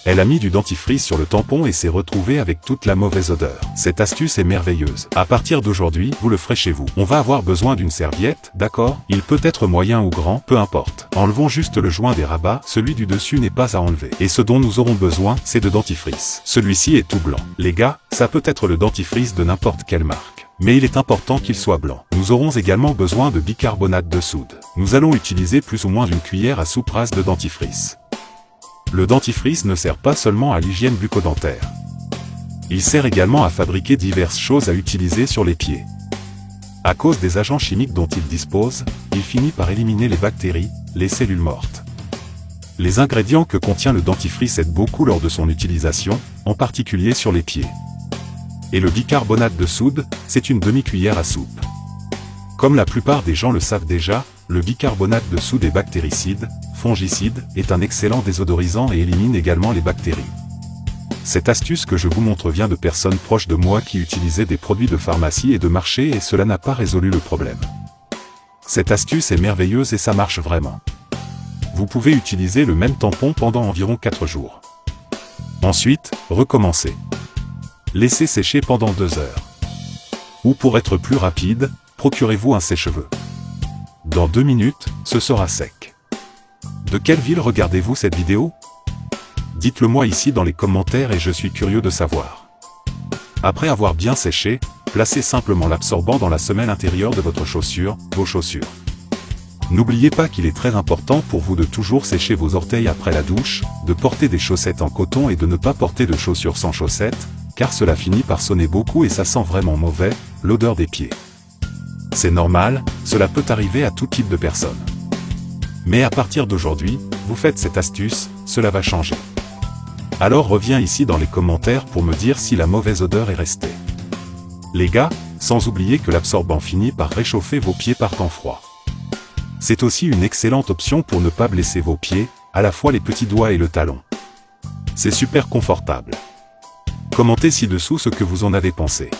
Elle a mis du dentifrice sur le tampon et s'est retrouvée avec toute la mauvaise odeur. Cette astuce est merveilleuse. À partir d'aujourd'hui, vous le ferez chez vous. On va avoir besoin d'une serviette, d'accord? Il peut être moyen ou grand, peu importe. Enlevons juste le joint des rabats, celui du dessus n'est pas à enlever. Et ce dont nous aurons besoin, c'est de dentifrice. Celui-ci est tout blanc. Les gars, ça peut être le dentifrice de n'importe quelle marque. Mais il est important qu'il soit blanc. Nous aurons également besoin de bicarbonate de soude. Nous allons utiliser plus ou moins une cuillère à soupe rase de dentifrice. Le dentifrice ne sert pas seulement à l'hygiène bucco-dentaire. Il sert également à fabriquer diverses choses à utiliser sur les pieds. À cause des agents chimiques dont il dispose, il finit par éliminer les bactéries, les cellules mortes. Les ingrédients que contient le dentifrice aident beaucoup lors de son utilisation, en particulier sur les pieds. Et le bicarbonate de soude, c'est une demi-cuillère à soupe. Comme la plupart des gens le savent déjà, le bicarbonate de soude est bactéricide, fongicide, est un excellent désodorisant et élimine également les bactéries. Cette astuce que je vous montre vient de personnes proches de moi qui utilisaient des produits de pharmacie et de marché et cela n'a pas résolu le problème. Cette astuce est merveilleuse et ça marche vraiment. Vous pouvez utiliser le même tampon pendant environ 4 jours. Ensuite, recommencez. Laissez sécher pendant 2 heures. Ou pour être plus rapide, procurez-vous un sèche-cheveux. Dans 2 minutes, ce sera sec. De quelle ville regardez-vous cette vidéo? Dites-le moi ici dans les commentaires et je suis curieux de savoir. Après avoir bien séché, placez simplement l'absorbant dans la semelle intérieure de votre chaussure, vos chaussures. N'oubliez pas qu'il est très important pour vous de toujours sécher vos orteils après la douche, de porter des chaussettes en coton et de ne pas porter de chaussures sans chaussettes, car cela finit par sonner beaucoup et ça sent vraiment mauvais, l'odeur des pieds. C'est normal, cela peut arriver à tout type de personnes. Mais à partir d'aujourd'hui, vous faites cette astuce, cela va changer. Alors reviens ici dans les commentaires pour me dire si la mauvaise odeur est restée. Les gars, sans oublier que l'absorbant finit par réchauffer vos pieds par temps froid. C'est aussi une excellente option pour ne pas blesser vos pieds, à la fois les petits doigts et le talon. C'est super confortable. Commentez ci-dessous ce que vous en avez pensé.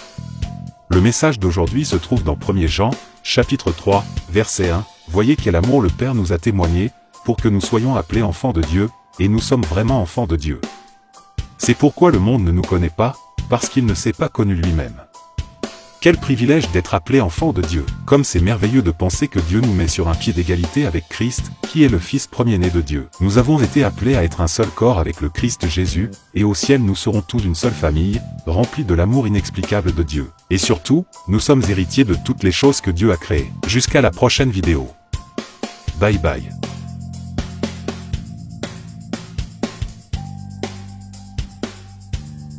Le message d'aujourd'hui se trouve dans 1er Jean, chapitre 3, verset 1. Voyez quel amour le Père nous a témoigné, pour que nous soyons appelés enfants de Dieu, et nous sommes vraiment enfants de Dieu. C'est pourquoi le monde ne nous connaît pas, parce qu'il ne s'est pas connu lui-même. Quel privilège d'être appelé enfant de Dieu, comme c'est merveilleux de penser que Dieu nous met sur un pied d'égalité avec Christ, qui est le Fils premier-né de Dieu. Nous avons été appelés à être un seul corps avec le Christ Jésus, et au ciel nous serons tous une seule famille, remplie de l'amour inexplicable de Dieu. Et surtout, nous sommes héritiers de toutes les choses que Dieu a créées. Jusqu'à la prochaine vidéo. Bye bye.